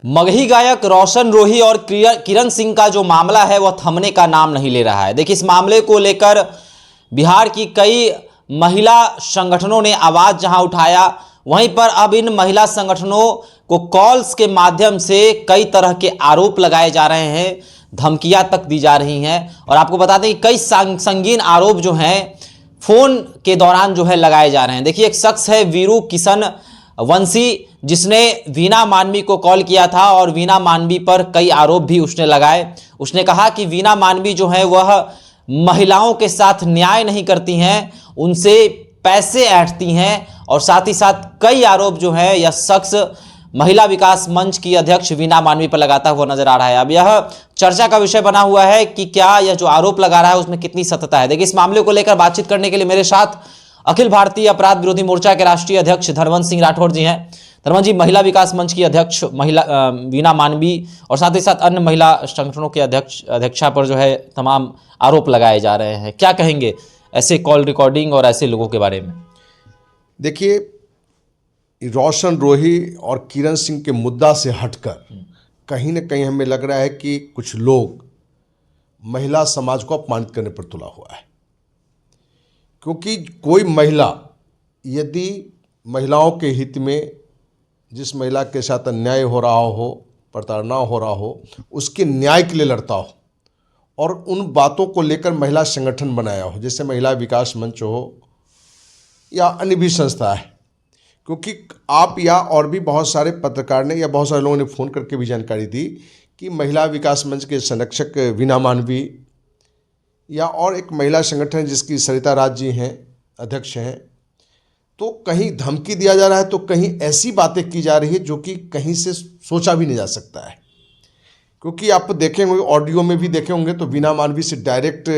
मगही गायक रोशन रोही और किरण सिंह का जो मामला है वह थमने का नाम नहीं ले रहा है। देखिए, इस मामले को लेकर बिहार की कई महिला संगठनों ने आवाज़ जहां उठाया, वहीं पर अब इन महिला संगठनों को कॉल्स के माध्यम से कई तरह के आरोप लगाए जा रहे हैं, धमकियां तक दी जा रही हैं। और आपको बता दें कि कई संगीन आरोप जो हैं फ़ोन के दौरान जो है लगाए जा रहे हैं। देखिए, एक शख्स है वीरू किशन वंशी, जिसने वीना मानवी को कॉल किया था और वीना मानवी पर कई आरोप भी उसने लगाए। उसने कहा कि वीना मानवी जो है वह महिलाओं के साथ न्याय नहीं करती हैं, उनसे पैसे ऐंठती हैं, और साथ ही साथ कई आरोप जो है यह शख्स महिला विकास मंच की अध्यक्ष वीना मानवी पर लगाता हुआ नजर आ रहा है। अब यह चर्चा का विषय बना हुआ है कि क्या यह जो आरोप लगा रहा है उसमें कितनी सत्यता है। देखिए, इस मामले को लेकर बातचीत करने के लिए मेरे साथ अखिल भारतीय अपराध विरोधी मोर्चा के राष्ट्रीय अध्यक्ष धर्मवंत सिंह राठौड़ जी हैं। धर्मवंत जी, महिला विकास मंच की अध्यक्ष वीना मानवी और साथ ही साथ अन्य महिला संगठनों के अध्यक्षा पर जो है तमाम आरोप लगाए जा रहे हैं, क्या कहेंगे ऐसे कॉल रिकॉर्डिंग और ऐसे लोगों के बारे में? देखिए, रोशन रोही और किरण सिंह के मुद्दा से हटकर कहीं ना कहीं हमें लग रहा है कि कुछ लोग महिला समाज को अपमानित करने पर तुला हुआ है। क्योंकि कोई महिला यदि महिलाओं के हित में, जिस महिला के साथ अन्याय हो रहा हो, प्रताड़ना हो रहा हो, उसके न्याय के लिए लड़ता हो और उन बातों को लेकर महिला संगठन बनाया हो, जैसे महिला विकास मंच हो या अन्य भी संस्था है। क्योंकि आप या और भी बहुत सारे पत्रकार ने या बहुत सारे लोगों ने फ़ोन करके भी जानकारी दी कि महिला विकास मंच के संरक्षक वीना मानवी या और एक महिला संगठन है जिसकी सरिता राज जी हैं, अध्यक्ष हैं, तो कहीं धमकी दिया जा रहा है, तो कहीं ऐसी बातें की जा रही है जो कि कहीं से सोचा भी नहीं जा सकता है। क्योंकि आप देखे होंगे, ऑडियो में भी देखे होंगे, तो वीना मानवी से डायरेक्ट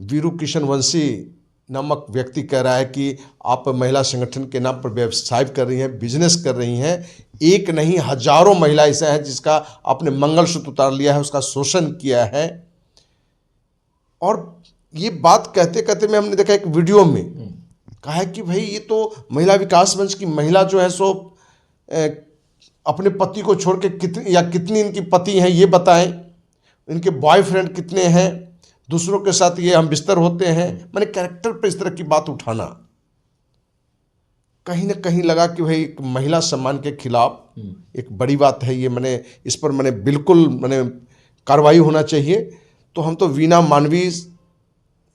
वीरू किशन वंशी नामक व्यक्ति कह रहा है कि आप महिला संगठन के नाम पर व्यवसाय कर रही हैं, बिजनेस कर रही हैं। एक नहीं, हजारों महिला ऐसा है जिसका आपने मंगलसूत्र उतार लिया है, उसका शोषण किया है। और ये बात कहते कहते में हमने देखा एक वीडियो में कहा है कि भाई ये तो महिला विकास मंच की महिला जो है सो अपने पति को छोड़ के कितनी इनकी पति हैं ये बताएं, इनके बॉयफ्रेंड कितने हैं, दूसरों के साथ ये हम बिस्तर होते हैं। मैंने कैरेक्टर पर इस तरह की बात उठाना कहीं ना कहीं लगा कि भाई एक महिला सम्मान के खिलाफ एक बड़ी बात है। ये मैंने इस पर बिल्कुल कार्रवाई होना चाहिए। तो हम तो वीना मानवी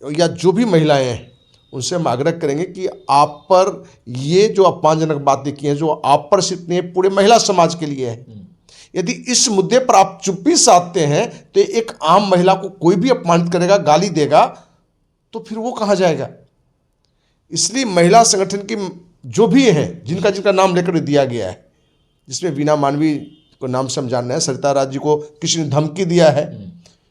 या जो भी महिलाएं हैं उनसे हम आग्रह करेंगे कि आप पर ये जो अपमानजनक बातें की हैं, जो आप पर सिर्फ नहीं पूरे महिला समाज के लिए है, यदि इस मुद्दे पर आप चुप्पी साधते हैं तो एक आम महिला को कोई भी अपमानित करेगा, गाली देगा, तो फिर वो कहाँ जाएगा। इसलिए महिला संगठन की जो भी हैं, जिनका नाम लेकर दिया गया है, जिसमें वीना मानवी को नाम से हम जान रहे हैं, सरिता राज जी को किसी ने धमकी दिया है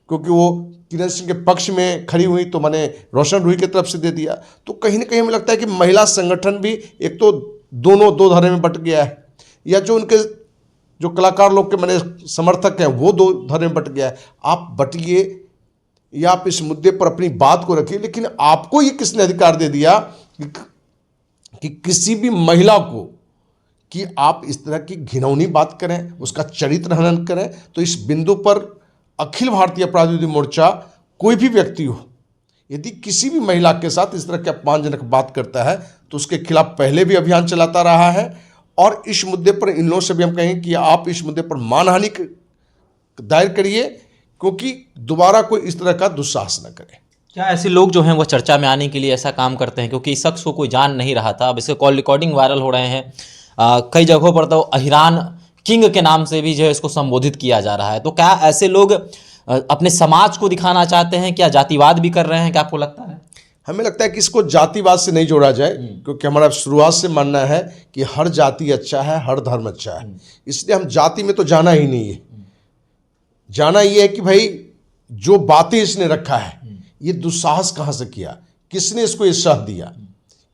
क्योंकि वो किरण सिंह के पक्ष में खड़ी हुई, तो मैंने रोशन रोही की तरफ से दे दिया। तो कहीं ना कहीं हमें लगता है कि महिला संगठन भी एक तो दो धड़े में बट गया है, या जो उनके जो कलाकार लोग के समर्थक हैं वो दो धड़े में बट गया है। आप बटिए या आप इस मुद्दे पर अपनी बात को रखिए, लेकिन आपको ये किसने अधिकार दे दिया कि किसी भी महिला को कि आप इस तरह की घिनौनी बात करें, उसका चरित्र हनन करें। तो इस बिंदु पर अखिल भारतीय अपराध विरोधी मोर्चा, कोई भी व्यक्ति हो, यदि किसी भी महिला के साथ इस तरह के अपमानजनक बात करता है तो उसके खिलाफ पहले भी अभियान चलाता रहा है। और इस मुद्दे पर इन लोगों से भी हम कहेंगे कि आप इस मुद्दे पर मानहानि दायर करिए, क्योंकि दोबारा कोई इस तरह का दुस्साहस न करे। क्या ऐसे लोग जो हैं वो चर्चा में आने के लिए ऐसा काम करते हैं? क्योंकि इस शख्स को कोई जान नहीं रहा था, अब इसके कॉल रिकॉर्डिंग वायरल हो रहे हैं, कई जगहों पर तो अहिरान किंग के नाम से भी जो है इसको संबोधित किया जा रहा है। तो क्या ऐसे लोग अपने समाज को दिखाना चाहते हैं? क्या जातिवाद भी कर रहे हैं? क्या आपको लगता है? हमें लगता है कि इसको जातिवाद से नहीं जोड़ा जाए, क्योंकि हमारा शुरुआत से मानना है कि हर जाति अच्छा है, हर धर्म अच्छा है। इसलिए हम जाति में तो जाना ही नहीं है। जाना ये है कि भाई जो बातें इसने रखा है, ये दुस्साहस कहाँ से किया, किसने इसको ये साथ दिया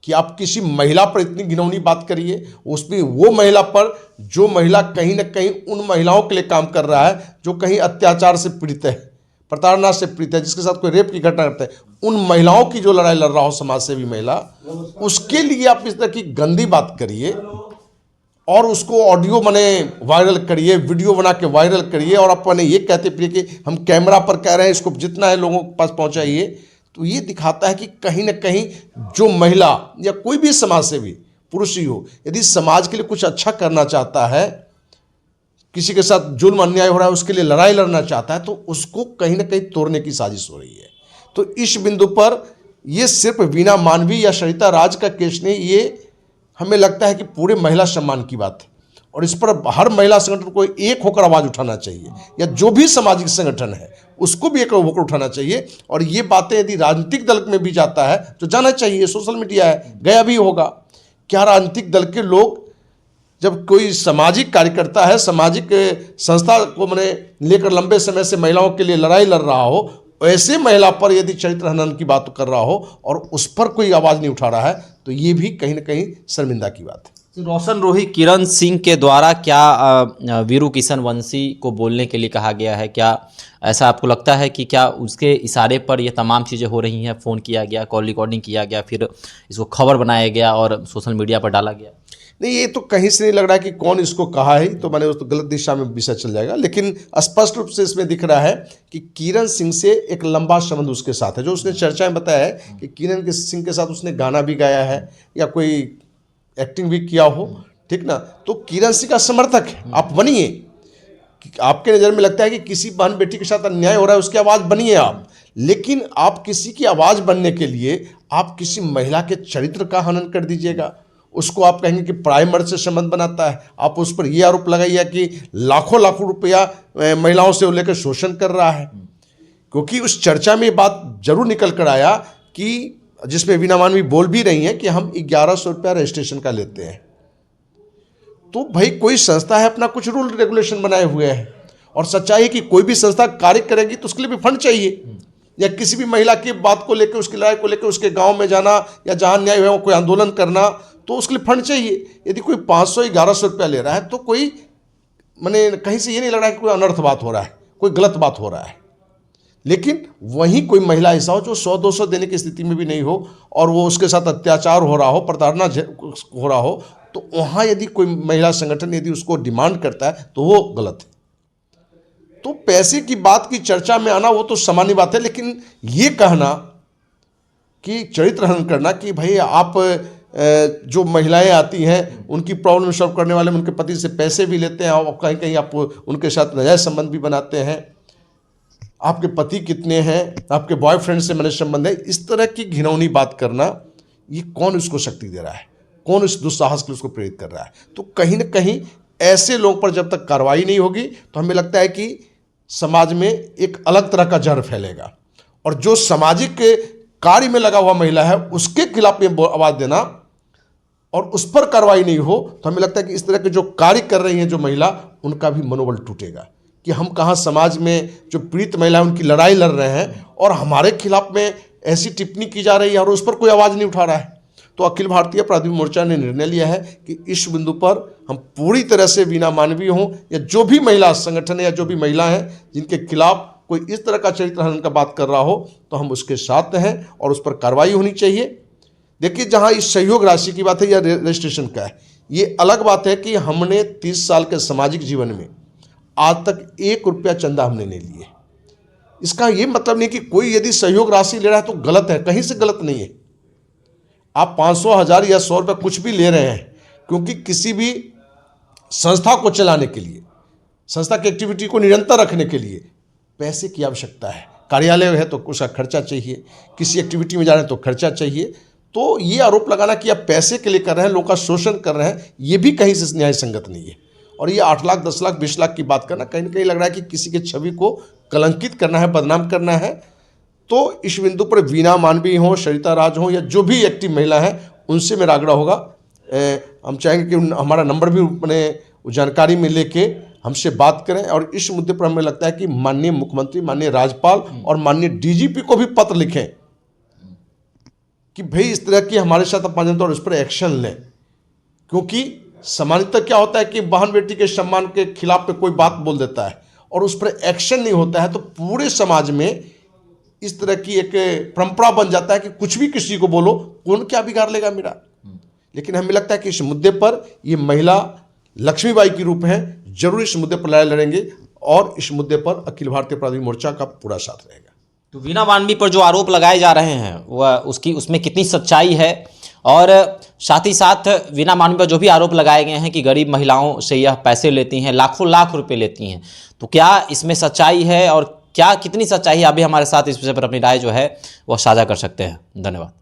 कि आप किसी महिला पर इतनी घिनौनी बात करिए, उसमें वो महिला पर जो महिला कहीं ना कहीं उन महिलाओं के लिए काम कर रहा है जो कहीं अत्याचार से पीड़ित है, प्रताड़ना से पीड़ित है, जिसके साथ कोई रेप की घटना करता है, उन महिलाओं की जो लड़ाई लड़ रहा हो समाज सेवी महिला, उसके लिए आप इस तरह की गंदी बात करिए। और उसको ऑडियो माने वायरल करिए, वीडियो बना के वायरल करिए और अपने ये कहते फिरिए कि हम कैमरा पर कह रहे हैं, इसको जितना है लोगों के पास पहुंचाइए। तो ये दिखाता है कि कहीं ना कहीं जो महिला या कोई भी समाज सेवी पुरुष ही हो, यदि समाज के लिए कुछ अच्छा करना चाहता है, किसी के साथ जुल्म अन्याय हो रहा है उसके लिए लड़ाई लड़ना चाहता है, तो उसको कहीं ना कहीं तोड़ने की साजिश हो रही है। तो इस बिंदु पर ये सिर्फ वीना मानवी या सरिता राज का केस नहीं, ये हमें लगता है कि पूरे महिला सम्मान की बात है और इस पर हर महिला संगठन को एक होकर आवाज़ उठाना चाहिए, या जो भी सामाजिक संगठन है उसको भी एक होकर उठाना चाहिए। और ये बातें यदि राजनीतिक दल में भी जाता है तो जाना चाहिए, सोशल मीडिया है, गया भी होगा। क्या राजनीतिक दल के लोग, जब कोई सामाजिक कार्यकर्ता है, सामाजिक संस्था को मैंने लेकर लंबे समय से महिलाओं के लिए लड़ाई लड़ रहा हो, ऐसे महिला पर यदि चरित्र हनन की बात कर रहा हो और उस पर कोई आवाज़ नहीं उठा रहा है, तो ये भी कहीं ना कहीं शर्मिंदा की बात है। तो रोशन रोही किरण सिंह के द्वारा क्या वीरू किशन वंशी को बोलने के लिए कहा गया है? क्या ऐसा आपको लगता है कि क्या उसके इशारे पर ये तमाम चीज़ें हो रही हैं? फ़ोन किया गया, कॉल रिकॉर्डिंग किया गया, फिर इसको खबर बनाया गया और सोशल मीडिया पर डाला गया? नहीं, ये तो कहीं से नहीं लग रहा है कि कौन इसको कहा है, तो मैंने उस तो गलत दिशा में विषय चल जाएगा। लेकिन स्पष्ट रूप से इसमें दिख रहा है कि किरण सिंह से एक लंबा संबंध उसके साथ है। जो उसने चर्चा में बताया है कि किरण सिंह के साथ उसने गाना भी गाया है या कोई एक्टिंग भी किया हो, ठीक ना। तो किरण सिंह का समर्थक है, आप बनिए। आपके नज़र में लगता है कि किसी बहन बेटी के साथ अन्याय हो रहा है, उसकी आवाज़ बनिए आप। लेकिन आप किसी की आवाज़ बनने के लिए आप किसी महिला के चरित्र का हनन कर दीजिएगा। उसको आप कहेंगे कि पराये मर्द से संबंध बनाता है, आप उस पर यह आरोप लगाइए कि लाखों लाखों रुपया महिलाओं से लेकर शोषण कर रहा है। क्योंकि उस चर्चा में ये बात जरूर निकल कर आया कि जिसमें वीना मानवी बोल भी रही हैं कि हम 1100 रुपया रजिस्ट्रेशन का लेते हैं। तो भाई कोई संस्था है, अपना कुछ रूल रेगुलेशन बनाए हुए हैं, और सच्चाई है कि कोई भी संस्था कार्य करेगी तो उसके लिए भी फंड चाहिए। या किसी भी महिला की बात को लेकर, उसकी लड़ाई को लेकर उसके गांव में जाना या जहां न्याय हुआ कोई आंदोलन करना, तो उसके लिए फंड चाहिए। यदि कोई 500-1100 रुपया ले रहा है तो कोई मैंने कहीं से ये नहीं लग रहा है कि कोई अनर्थ बात हो रहा है, कोई गलत बात हो रहा है। लेकिन वहीं कोई महिला ऐसा हो जो 100-200 देने की स्थिति में भी नहीं हो और वो उसके साथ अत्याचार हो रहा हो, प्रताड़ना हो रहा हो, तो वहाँ यदि कोई महिला संगठन यदि उसको डिमांड करता है तो वो गलत है। तो पैसे की बात की चर्चा में आना वो तो सामान्य बात है, लेकिन ये कहना कि चरित्र हनन करना कि भाई आप जो महिलाएं आती हैं उनकी प्रॉब्लम सॉल्व करने वाले उनके पति से पैसे भी लेते हैं और कहीं कहीं आप उनके साथ नाजायज संबंध भी बनाते हैं, आपके पति कितने हैं, आपके बॉयफ्रेंड से मेरे संबंध है, इस तरह की घिनौनी बात करना, ये कौन उसको शक्ति दे रहा है, कौन इस दुस्साहस के लिए उसको प्रेरित कर रहा है? तो कहीं ना कहीं ऐसे लोगों पर जब तक कार्रवाई नहीं होगी तो हमें लगता है कि समाज में एक अलग तरह का जहर फैलेगा। और जो सामाजिक कार्य में लगा हुआ महिला है उसके खिलाफ में आवाज़ देना और उस पर कार्रवाई नहीं हो तो हमें लगता है कि इस तरह के जो कार्य कर रही हैं जो महिला, उनका भी मनोबल टूटेगा कि हम कहाँ समाज में जो पीड़ित महिला है उनकी लड़ाई लड़ रहे हैं और हमारे खिलाफ में ऐसी टिप्पणी की जा रही है और उस पर कोई आवाज़ नहीं उठा रहा है। तो अखिल भारतीय प्राधिक मोर्चा ने निर्णय लिया है कि इस बिंदु पर हम पूरी तरह से वीना मानवी हों या जो भी महिला संगठन है या जो भी महिला हैं जिनके खिलाफ कोई इस तरह का चरित्र हनन का बात कर रहा हो तो हम उसके साथ हैं और उस पर कार्रवाई होनी चाहिए। देखिए, जहां इस सहयोग राशि की बात है या रजिस्ट्रेशन का है, ये अलग बात है कि हमने 30 साल के सामाजिक जीवन में आज तक 1 रुपया चंदा हमने नहीं लिए। इसका ये मतलब नहीं कि कोई यदि सहयोग राशि ले रहा है तो गलत है, कहीं से गलत नहीं है। आप 500, 1000 या 100 रुपये कुछ भी ले रहे हैं, क्योंकि किसी भी संस्था को चलाने के लिए, संस्था की एक्टिविटी को निरंतर रखने के लिए पैसे की आवश्यकता है। कार्यालय है तो उसका खर्चा चाहिए, किसी एक्टिविटी में जा रहे हैं तो खर्चा चाहिए। तो ये आरोप लगाना कि आप पैसे के लिए कर रहे हैं, लोगों का शोषण कर रहे हैं, ये भी कहीं से न्याय संगत नहीं है। और ये 8 लाख, 10 लाख, 20 लाख की बात करना कहीं ना कहीं लग रहा है कि किसी के छवि को कलंकित करना है, बदनाम करना है। तो इस बिंदु पर वीना मानवी हो, सरिता राज हो या जो भी एक्टिव महिला है, उनसे मेरा आग्रह होगा, हम चाहेंगे कि हमारा नंबर भी अपने जानकारी में लेके हमसे बात करें और इस मुद्दे पर हमें लगता है कि माननीय मुख्यमंत्री, माननीय राज्यपाल और माननीय डीजीपी को भी पत्र लिखें कि भाई इस तरह की हमारे साथ अपमान और उस पर एक्शन लें। क्योंकि सामान्यतः क्या होता है कि बहन बेटी के सम्मान के खिलाफ पे कोई बात बोल देता है और उस पर एक्शन नहीं होता है, तो पूरे समाज में इस तरह की एक परंपरा बन जाता है कि कुछ भी किसी को बोलो, कौन क्या बिगाड़ लेगा मेरा। लेकिन हमें लगता है कि इस मुद्दे पर ये महिला लक्ष्मीबाई की रूप हैं, जरूर इस मुद्दे पर लड़ाई लड़ेंगे और इस मुद्दे पर अखिल भारतीय अपराधी मोर्चा का पूरा साथ रहेगा। तो वीना मानवी पर जो आरोप लगाए जा रहे हैं वह उसमें कितनी सच्चाई है, और साथ ही साथ वीना मानवी पर जो भी आरोप लगाए गए हैं कि गरीब महिलाओं से यह पैसे लेती हैं, लाखों लाख रुपए लेती हैं, तो क्या इसमें सच्चाई है और क्या कितनी सच्चाई है, अभी हमारे साथ इस विषय पर अपनी राय जो है वह साझा कर सकते हैं। धन्यवाद।